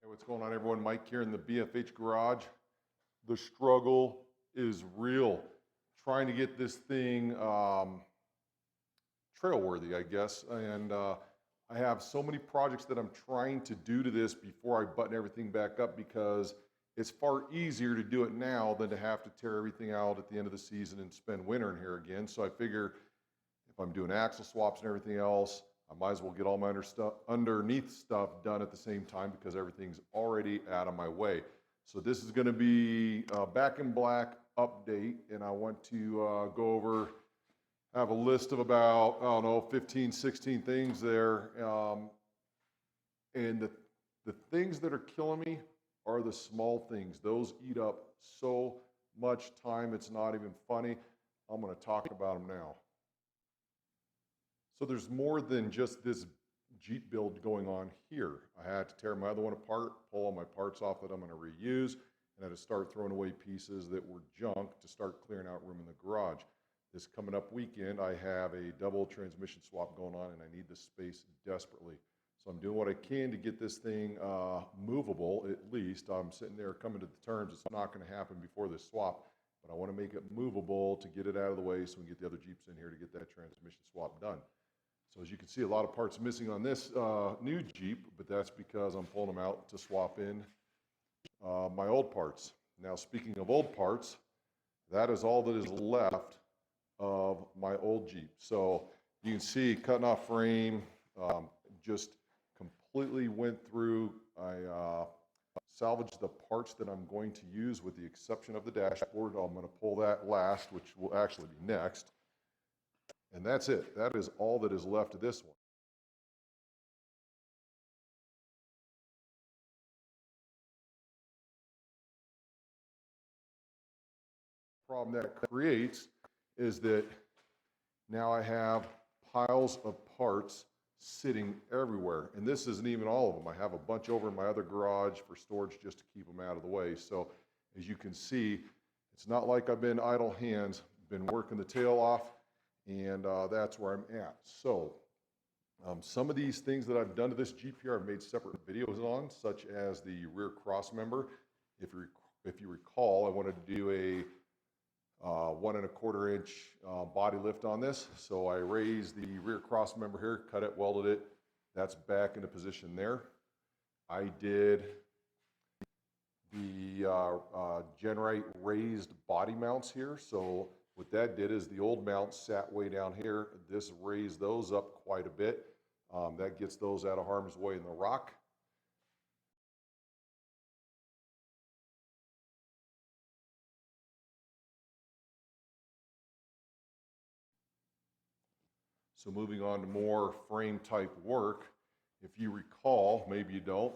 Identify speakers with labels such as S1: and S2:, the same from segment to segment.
S1: What's going on, everyone? Mike here in the BFH garage. The struggle is real. Trying to get this thing trail worthy, I guess. And I have so many projects that I'm trying to do to this before I button everything back up, because it's far easier to do it now than to have to tear everything out at the end of the season and spend winter in here again. So I figure if I'm doing axle swaps and everything else, I might as well get all my underneath stuff done at the same time, because everything's already out of my way. So this is going to be a back in black update, and I want to go over, have a list of about, I don't know, 15, 16 things there. And the things that are killing me are the small things. Those eat up so much time, it's not even funny. I'm going to talk about them now. So there's more than just this Jeep build going on here. I had to tear my other one apart, pull all my parts off that I'm going to reuse, and I had to start throwing away pieces that were junk to start clearing out room in the garage. This coming up weekend, I have a double transmission swap going on, and I need the space desperately. So I'm doing what I can to get this thing movable, at least. I'm sitting there coming to the terms it's not going to happen before this swap, but I want to make it movable to get it out of the way so we can get the other Jeeps in here to get that transmission swap done. So as you can see, a lot of parts missing on this new Jeep, but that's because I'm pulling them out to swap in my old parts. Now, speaking of old parts, that is all that is left of my old Jeep. So you can see cutting off frame, just completely went through. I salvaged the parts that I'm going to use with the exception of the dashboard. I'm going to pull that last, which will actually be next. And that's it. That is all that is left of this one. The problem that creates is that now I have piles of parts sitting everywhere. And this isn't even all of them. I have a bunch over in my other garage for storage just to keep them out of the way. So as you can see, it's not like I've been idle hands, been working the tail off. And that's where I'm at. So some of these things that I've done to this Jeep here, I've made separate videos on, such as the rear cross member. If you recall, I wanted to do a 1 1/4 inch body lift on this. So I raised the rear cross member here, cut it, welded it. That's back into position there. I did the Genrite raised body mounts here. So what that did is the old mounts sat way down here. This raised those up quite a bit. That gets those out of harm's way in the rock. So moving on to more frame type work. If you recall, maybe you don't,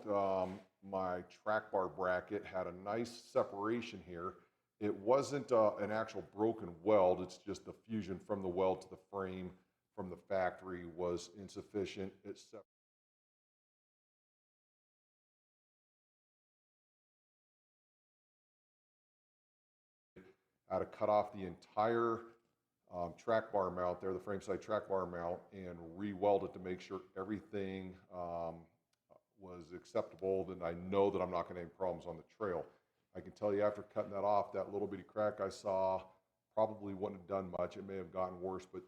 S1: my track bar bracket had a nice separation here. It wasn't an actual broken weld, it's just the fusion from the weld to the frame from the factory was insufficient. I had to cut off the entire track bar mount there, the frame side track bar mount, and re-weld it to make sure everything was acceptable. Then I know that I'm not going to have problems on the trail. I can tell you after cutting that off, that little bitty crack I saw probably wouldn't have done much. It may have gotten worse, but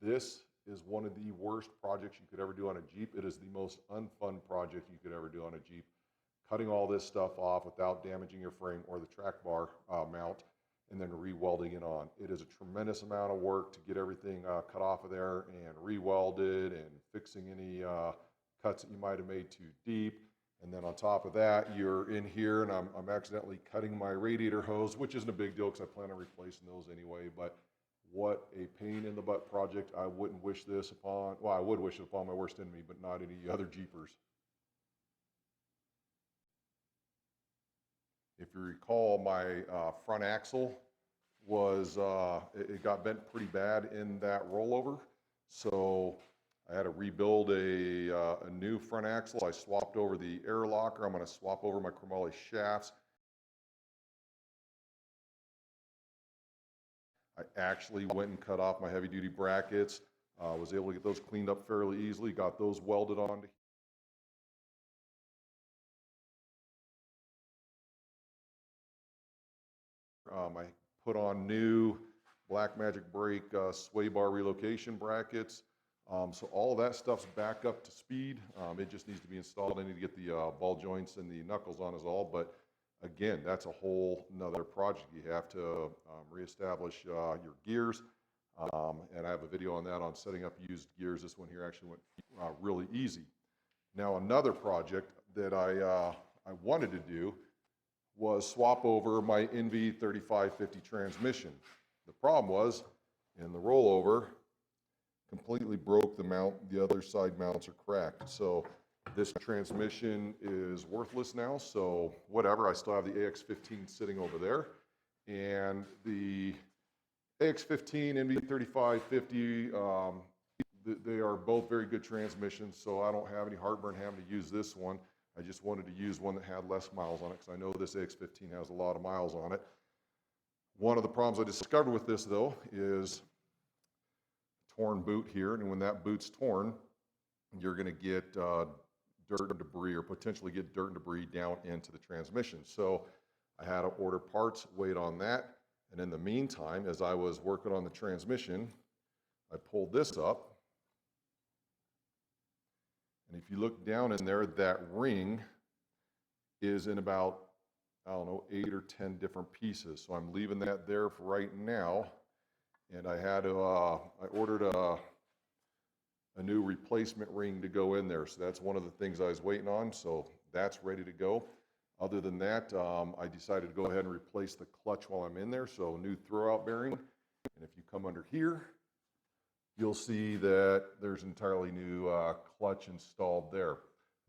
S1: this is one of the worst projects you could ever do on a Jeep. It is the most unfun project you could ever do on a Jeep. Cutting all this stuff off without damaging your frame or the track bar mount, and then re-welding it on. It is a tremendous amount of work to get everything cut off of there and re-welded, and fixing any cuts that you might have made too deep. And then on top of that, you're in here, and I'm accidentally cutting my radiator hose, which isn't a big deal because I plan on replacing those anyway. But what a pain in the butt project. I wouldn't wish this upon, well, I would wish it upon my worst enemy, but not any other Jeepers. If you recall, my front axle was, it got bent pretty bad in that rollover. So I had to rebuild a new front axle. I swapped over the air locker. I'm going to swap over my chromoly shafts. I actually went and cut off my heavy duty brackets. Was able to get those cleaned up fairly easily, got those welded onto I put on new Black Magic Brake sway bar relocation brackets. So all of that stuff's back up to speed. It just needs to be installed. I need to get the ball joints and the knuckles on as all, but again, that's a whole nother project. You have to reestablish your gears, and I have a video on that on setting up used gears. This one here actually went really easy. Now another project that I wanted to do was swap over my NV3550 transmission. The problem was, in the rollover, completely broke the mount. The other side mounts are cracked. So this transmission is worthless now, so whatever. I still have the AX15 sitting over there. And the AX15, NV3550, they are both very good transmissions, so I don't have any heartburn having to use this one. I just wanted to use one that had less miles on it, because I know this AX15 has a lot of miles on it. One of the problems I discovered with this, though, is torn boot here, and when that boot's torn, you're going to get dirt and debris, or potentially get dirt and debris down into the transmission. So I had to order parts, wait on that, and in the meantime, as I was working on the transmission, I pulled this up, and if you look down in there, that ring is in about, I don't know, 8 or 10 different pieces. So I'm leaving that there for right now. And I had to, I ordered a new replacement ring to go in there. So that's one of the things I was waiting on. So that's ready to go. Other than that, I decided to go ahead and replace the clutch while I'm in there. So new throwout bearing. And if you come under here, you'll see that there's entirely new clutch installed there.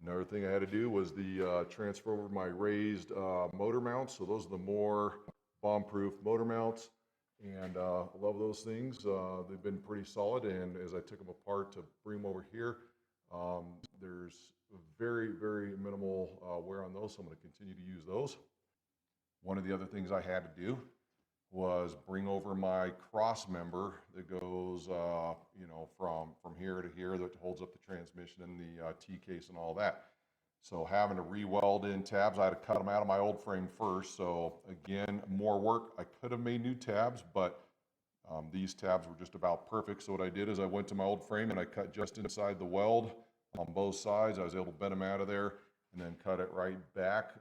S1: Another thing I had to do was the transfer over my raised motor mounts. So those are the more bomb-proof motor mounts, and I love those things. They've been pretty solid, and as I took them apart to bring them over here, there's very, very minimal wear on those, so I'm going to continue to use those. One of the other things I had to do was bring over my cross member that goes, you know, from here to here, that holds up the transmission and the T-case and all that. So having to re-weld in tabs, I had to cut them out of my old frame first. So again, more work. I could have made new tabs, but these tabs were just about perfect. So what I did is I went to my old frame and I cut just inside the weld on both sides. I was able to bend them out of there and then cut it right back.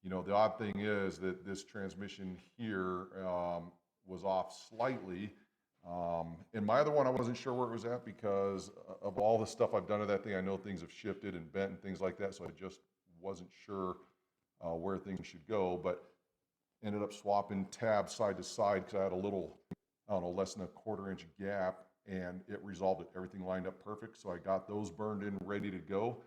S1: You know, the odd thing is that this transmission here was off slightly. In my other one, I wasn't sure where it was at because of all the stuff I've done to that thing. I know things have shifted and bent and things like that, so I just wasn't sure where things should go, but ended up swapping tabs side to side because I had a little, I don't know, less than a 1/4 inch gap, and it resolved it. Everything lined up perfect, so I got those burned in, ready to go.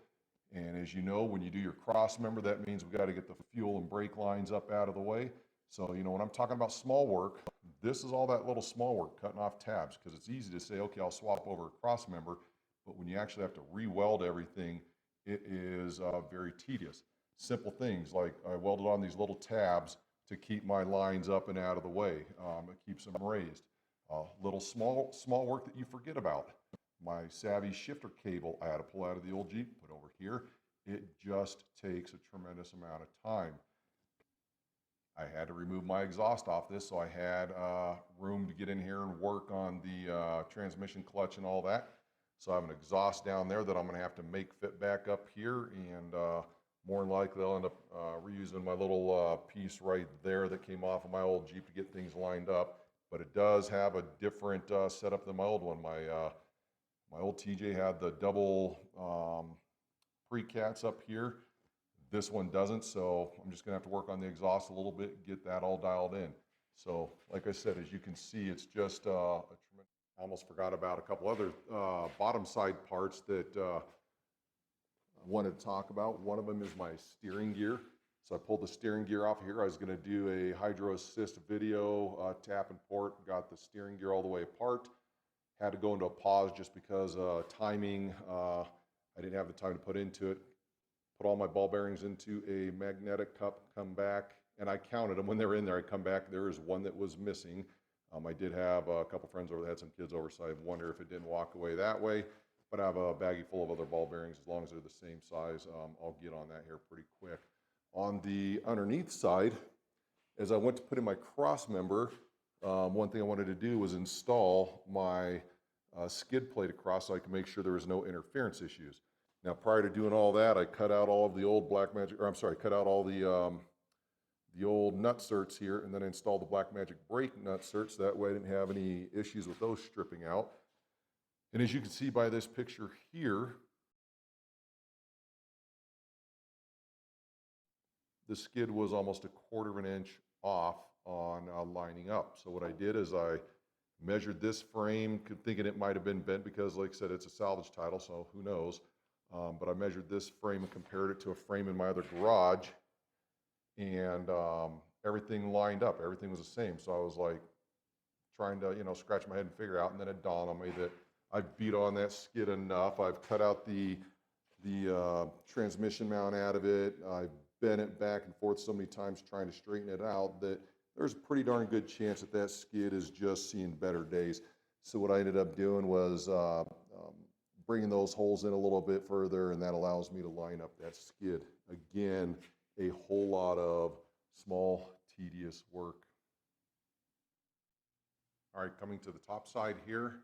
S1: And as you know, when you do your cross member, that means we got to get the fuel and brake lines up out of the way. So, you know, when I'm talking about small work, this is all that little small work, cutting off tabs, because it's easy to say, okay, I'll swap over a cross member, but when you actually have to re-weld everything, it is very tedious. Simple things like I welded on these little tabs to keep my lines up and out of the way. It keeps them raised. Little small work that you forget about. My Savvy shifter cable I had to pull out of the old Jeep, put over here. It just takes a tremendous amount of time. I had to remove my exhaust off this, so I had room to get in here and work on the transmission clutch and all that. So I have an exhaust down there that I'm going to have to make fit back up here, and more than likely I'll end up reusing my little piece right there that came off of my old Jeep to get things lined up. But it does have a different setup than my old one. My old TJ had the double pre-cats up here. This one doesn't, so I'm just gonna have to work on the exhaust a little bit, get that all dialed in. So, like I said, as you can see, it's just a tremendous. I almost forgot about a couple other bottom side parts that I wanted to talk about. One of them is my steering gear. So I pulled the steering gear off here. I was gonna do a hydro assist video, tap and port, got the steering gear all the way apart. Had to go into a pause just because timing, I didn't have the time to put into it. Put all my ball bearings into a magnetic cup, come back, and I counted them. When they were in there, I come back, there is one that was missing. I did have a couple friends over that had some kids over, so I wonder if it didn't walk away that way. But I have a baggie full of other ball bearings. As long as they're the same size, I'll get on that here pretty quick. On the underneath side As I went to put in my cross member, one thing I wanted to do was install my skid plate across so I could make sure there was no interference issues. Now, prior to doing all that, I cut out all of the old cut out all the old nutserts here, and then I installed the Blackmagic brake nutserts. That way I didn't have any issues with those stripping out. And as you can see by this picture here, the skid was almost 1/4 inch off on lining up. So what I did is I measured this frame, thinking it might have been bent because, like I said, it's a salvage title, so who knows. But I measured this frame and compared it to a frame in my other garage, and everything lined up. Everything was the same. So I was like trying to, scratch my head and figure out, and then it dawned on me that I've beat on that skid enough. I've cut out the transmission mount out of it. I've bent it back and forth so many times trying to straighten it out that there's a pretty darn good chance that that skid is just seeing better days. So what I ended up doing was bringing those holes in a little bit further, and that allows me to line up that skid. Again, a whole lot of small, tedious work. All right, coming to the top side here.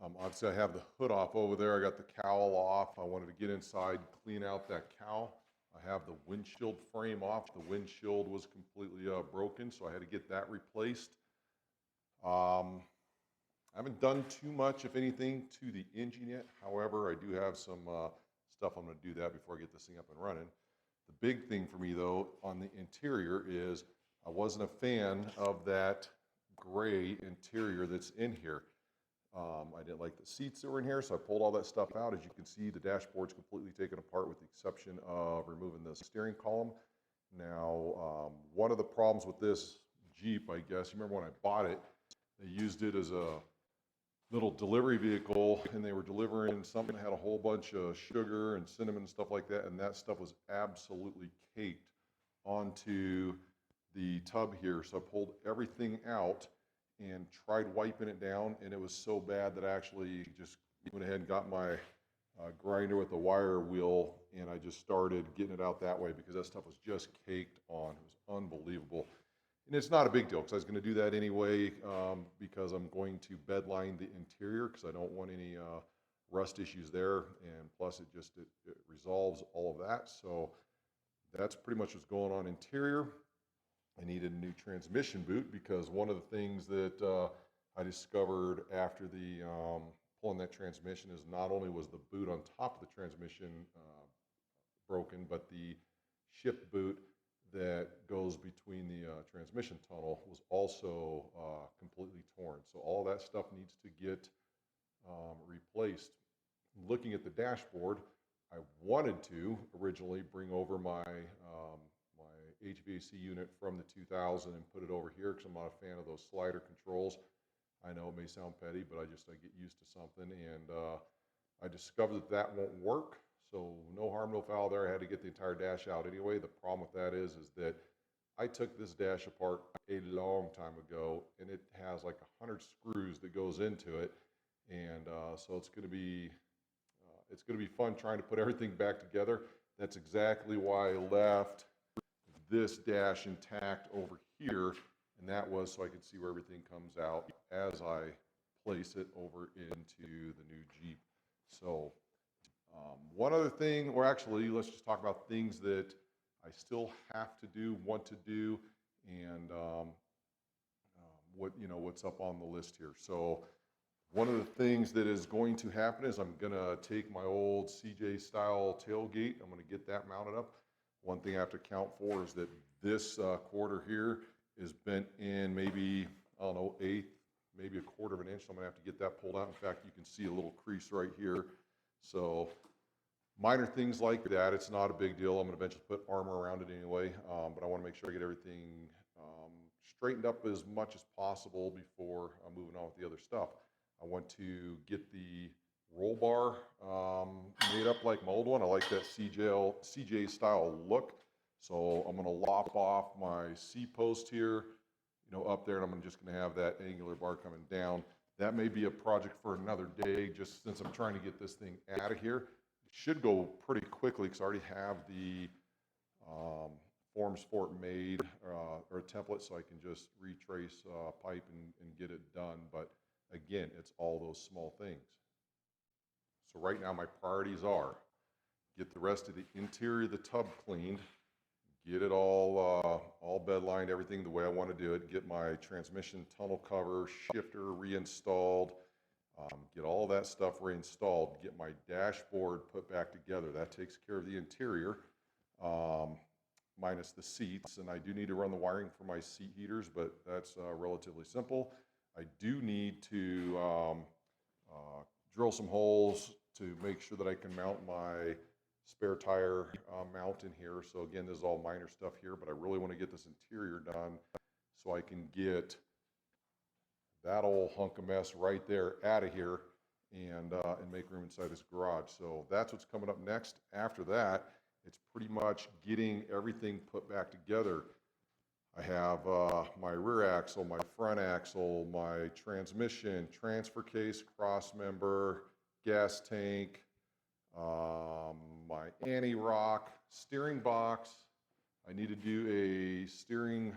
S1: Obviously, I have the hood off over there. I got the cowl off. I wanted to get inside, clean out that cowl. I have the windshield frame off. The windshield was completely broken, so I had to get that replaced. I haven't done too much, if anything, to the engine yet. However, I do have some stuff I'm going to do that before I get this thing up and running. The big thing for me, though, on the interior is I wasn't a fan of that gray interior that's in here. I didn't like the seats that were in here, so I pulled all that stuff out. As you can see, the dashboard's completely taken apart with the exception of removing the steering column. Now, one of the problems with this Jeep, I guess, you remember when I bought it, they used it as a little delivery vehicle, and they were delivering something that had a whole bunch of sugar and cinnamon and stuff like that, and that stuff was absolutely caked onto the tub here. So I pulled everything out and tried wiping it down, and it was so bad that I actually just went ahead and got my grinder with the wire wheel, and I just started getting it out that way because that stuff was just caked on. It was unbelievable. And it's not a big deal because I was going to do that anyway because I'm going to bedline the interior because I don't want any rust issues there, and plus it resolves all of that. So that's pretty much what's going on interior. I needed a new transmission boot because one of the things that I discovered after the pulling that transmission is not only was the boot on top of the transmission broken, but the ship boot that goes between the transmission tunnel was also completely torn. So all that stuff needs to get replaced. Looking at the dashboard, I wanted to originally bring over my HVAC unit from the 2000 and put it over here because I'm not a fan of those slider controls. I know it may sound petty, but I get used to something, and I discovered that won't work. So no harm, no foul there. I had to get the entire dash out anyway. The problem with that is that I took this dash apart a long time ago, and it has like 100 screws that goes into it, and so it's going to be fun trying to put everything back together. That's exactly why I left this dash intact over here, and that was so I could see where everything comes out as I place it over into the new Jeep. So one other thing, or actually let's just talk about things that I still have to do, want to do, and what's up on the list here. So one of the things that is going to happen is I'm going to take my old CJ style tailgate. I'm going to get that mounted up. One thing I have to account for is that this quarter here is bent in maybe, I don't know, eighth, maybe 1/4 inch. So I'm going to have to get that pulled out. In fact, you can see a little crease right here. So minor things like that. It's not a big deal. I'm going to eventually put armor around it anyway, but I want to make sure I get everything straightened up as much as possible before moving on with the other stuff. I want to get the roll bar made up like my old one. I like that CJ style look. So I'm going to lop off my C-post here, up there, and I'm just going to have that angular bar coming down. That may be a project for another day, just since I'm trying to get this thing out of here. It should go pretty quickly because I already have the forms for it made, or a template, so I can just retrace pipe and get it done. But again, it's all those small things. So right now my priorities are get the rest of the interior of the tub cleaned, get it all bed lined, everything the way I want to do it, get my transmission tunnel cover, shifter reinstalled, get all that stuff reinstalled, get my dashboard put back together. That takes care of the interior, minus the seats. And I do need to run the wiring for my seat heaters, but that's relatively simple. I do need to drill some holes to make sure that I can mount my spare tire mount in here. So again, this is all minor stuff here, but I really want to get this interior done so I can get that old hunk of mess right there out of here and make room inside this garage. So that's what's coming up next. After that, it's pretty much getting everything put back together. I have my rear axle, my front axle, my transmission, transfer case, cross member, gas tank, my anti-rock, steering box. I need to do a steering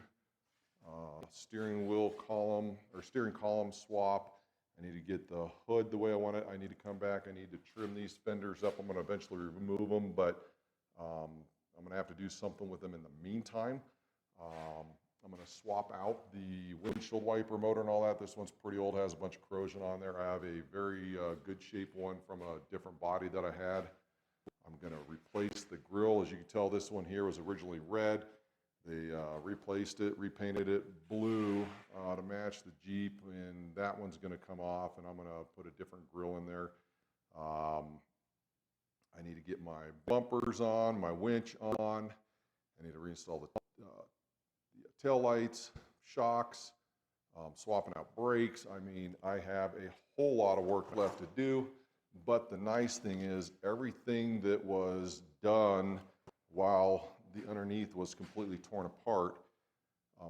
S1: wheel column or steering column swap. I need to get the hood the way I want it. I need to come back. I need to trim these fenders up. I'm going to eventually remove them, but I'm going to have to do something with them in the meantime. I'm going to swap out the windshield wiper motor and all that. This one's pretty old, has a bunch of corrosion on there. I have a very good shape one from a different body that I had. I'm going to replace the grille. As you can tell, this one here was originally red. They replaced it, repainted it blue to match the Jeep, and that one's going to come off, and I'm going to put a different grille in there. I need to get my bumpers on, my winch on. I need to reinstall the tail lights, shocks, swapping out brakes. I mean, I have a whole lot of work left to do, but the nice thing is everything that was done while the underneath was completely torn apart,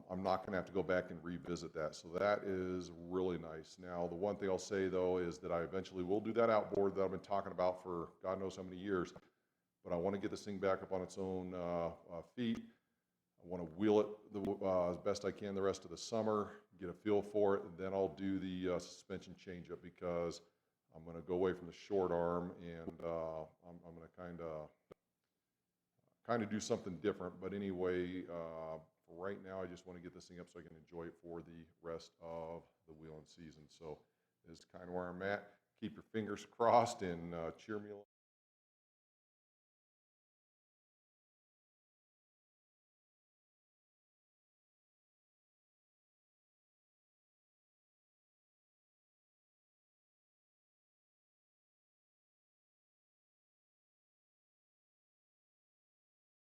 S1: I'm not going to have to go back and revisit that. So that is really nice. Now, the one thing I'll say, though, is that I eventually will do that outboard that I've been talking about for God knows how many years, but I want to get this thing back up on its own feet. I want to wheel it as best I can the rest of the summer, get a feel for it, and then I'll do the suspension change-up because I'm going to go away from the short arm, and I'm going to kind of do something different. But anyway, for right now, I just want to get this thing up so I can enjoy it for the rest of the wheeling season. So this is kind of where I'm at. Keep your fingers crossed and cheer me along.